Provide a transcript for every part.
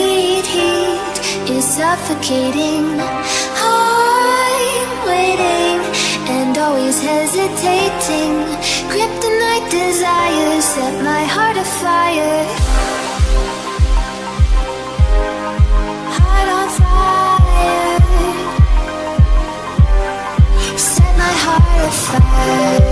sweet heat is suffocating. I'm waiting and always hesitating. Kryptonite desires set my heart afire. Heart on fire. Set my heart afire.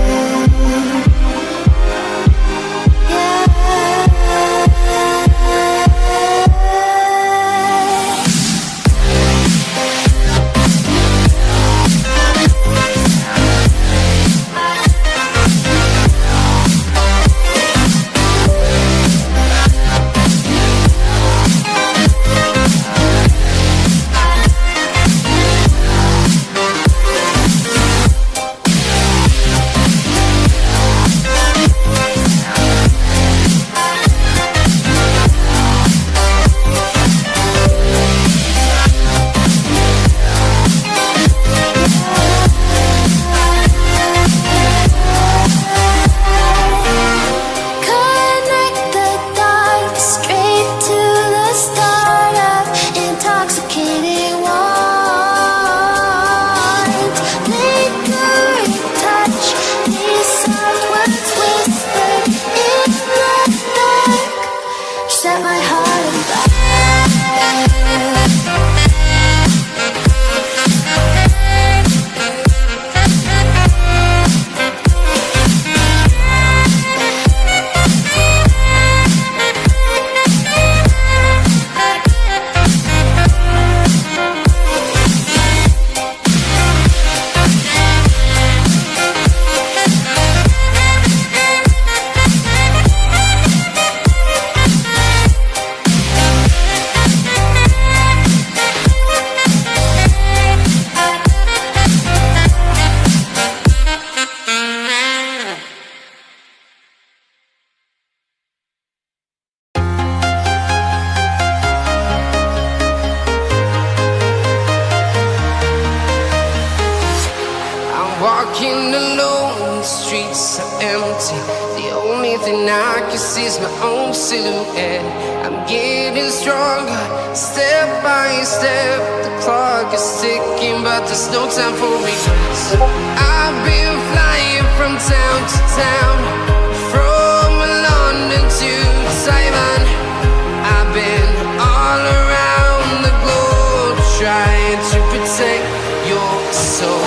Walking alone, the streets are empty. The only thing I can see is my own silhouette. I'm getting stronger, step by step. The clock is ticking, but there's no time for regrets. I've been flying from town to town, from London to Taiwan. I've been all around the globe, trying to protect your soul.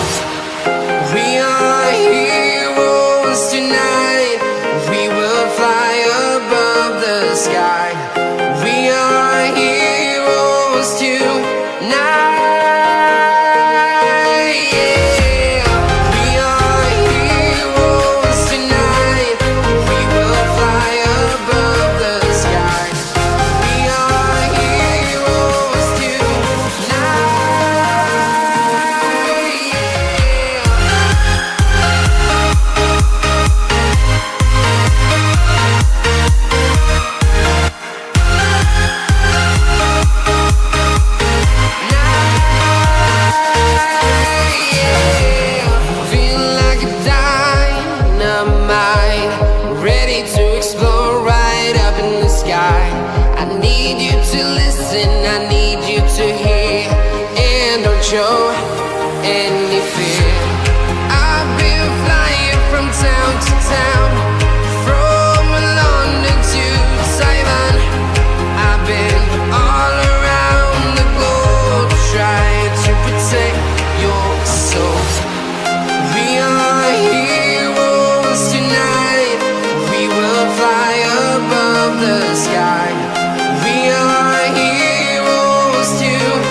We are heroes tonight. We will fly above the sky. We are heroes tonight. Yeah. We are heroes tonight. We will fly above the sky. We are heroes tonight. I need you to listen, I need you to hear, and don't show any fear. I've been flying from town to town, from London to Taiwan. I've been all around the globe, trying to protect your soul. We are heroes tonight. We will fly above the sky. We are heroes tonight.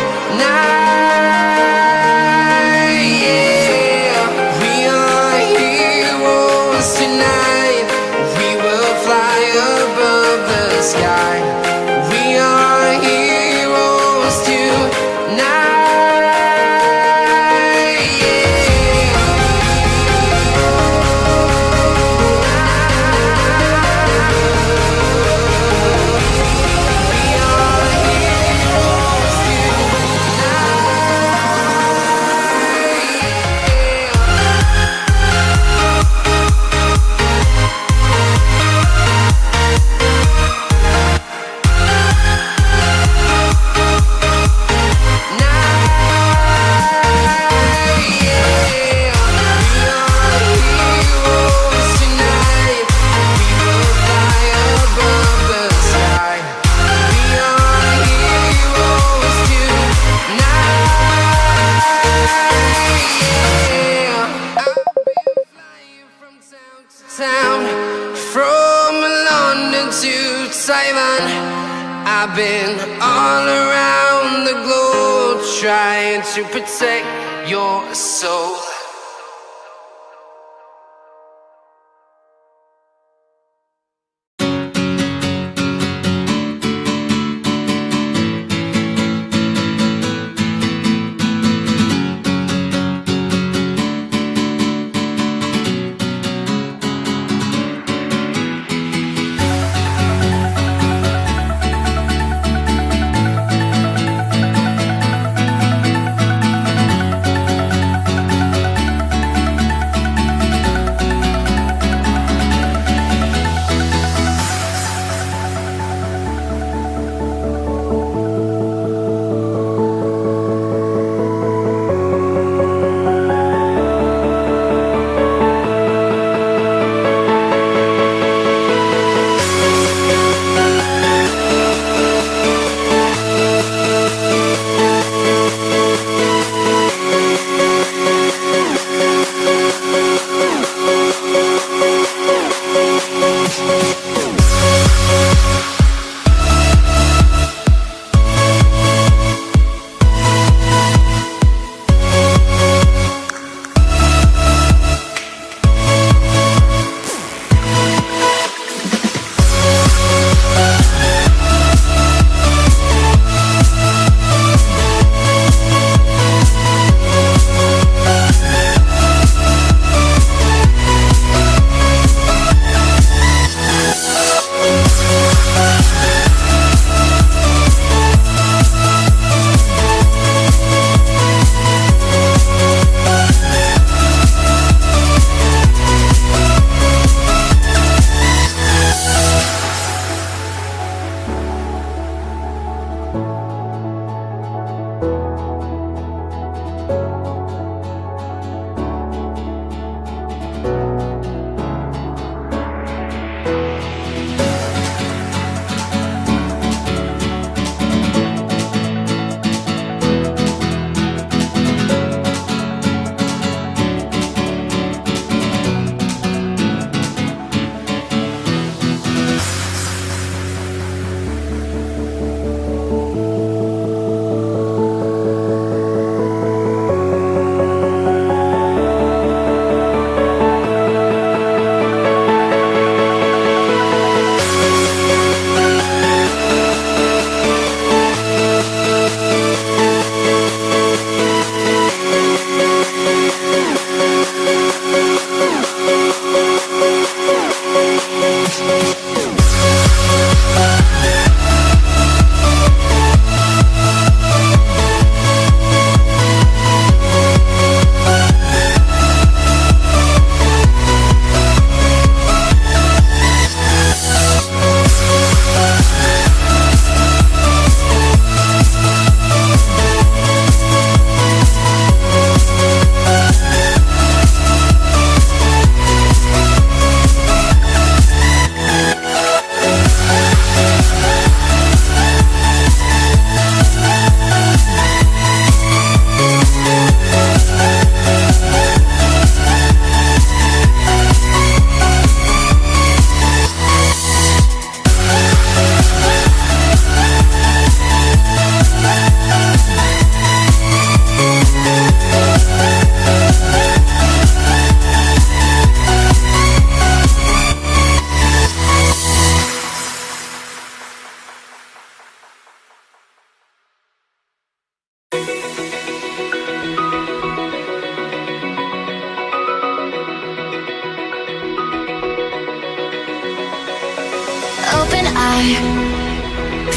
I've been all around the globe trying to protect your soul.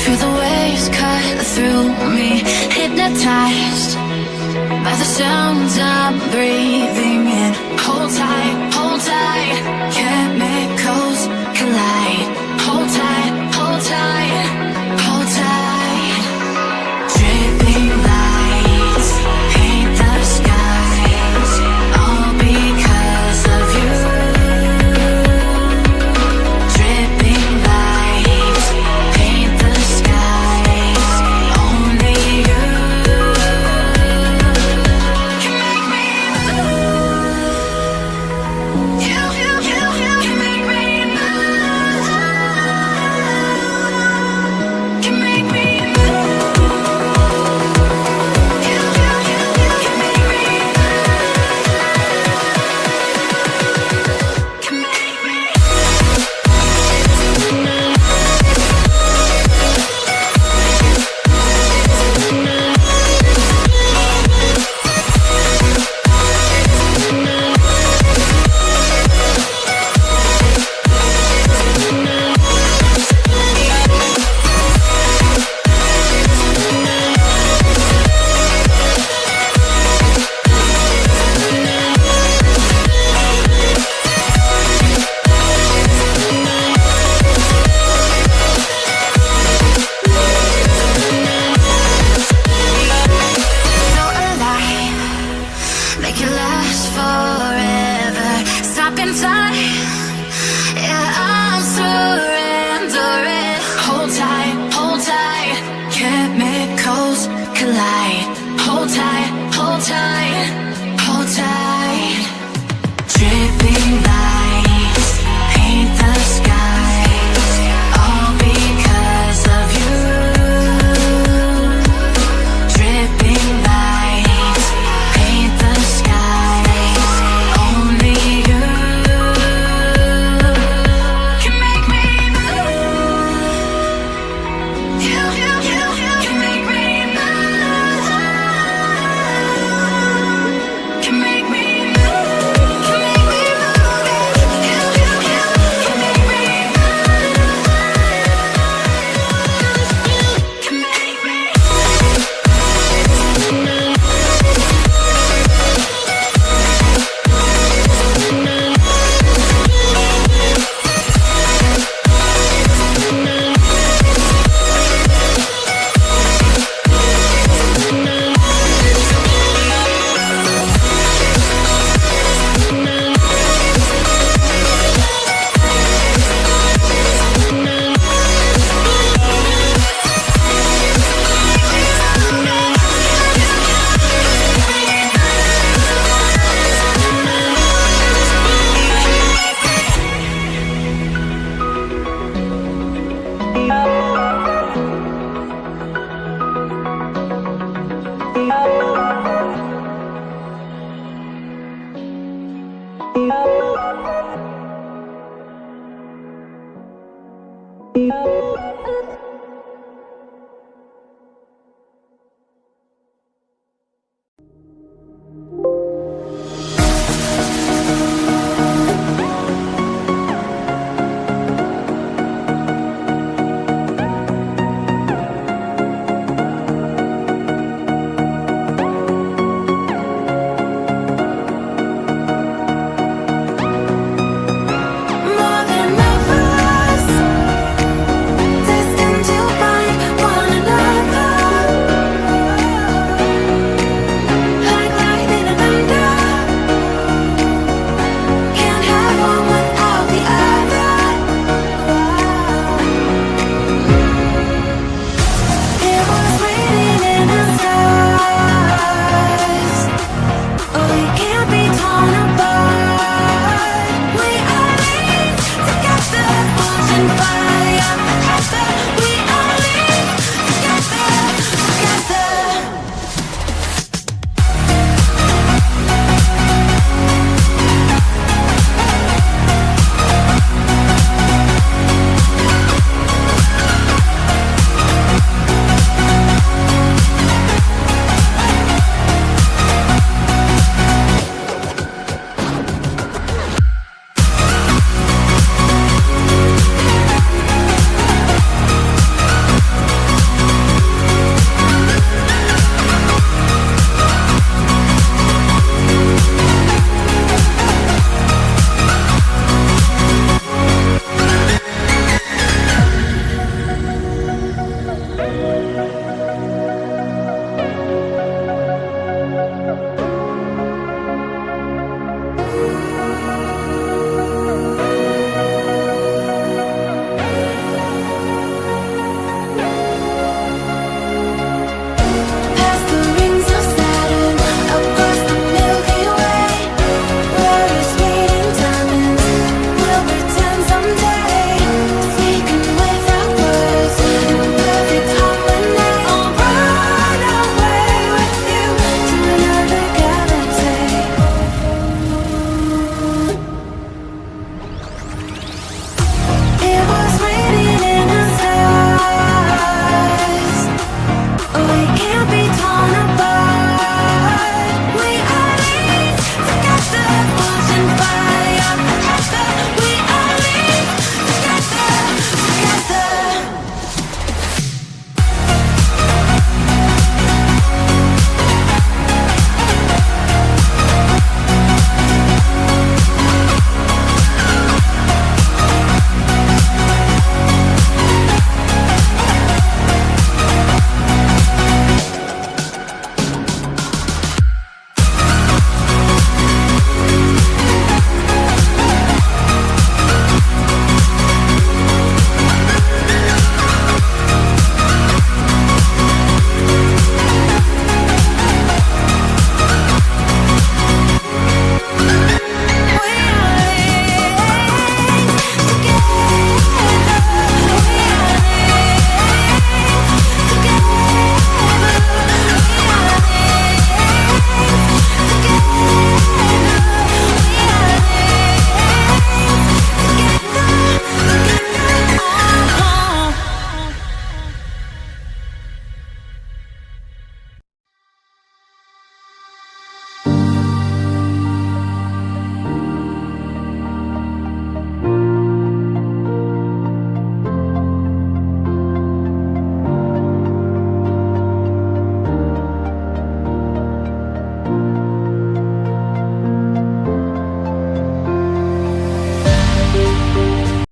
Feel the waves cut through me, hypnotized by the sounds I'm breathing in. Hold tight, chemicals collide. Hold tight, hold tight, hold tight. Dripping lights paint the skies, all because of you. Dripping lights paint the skies, only you can make me move. You can make me move. you.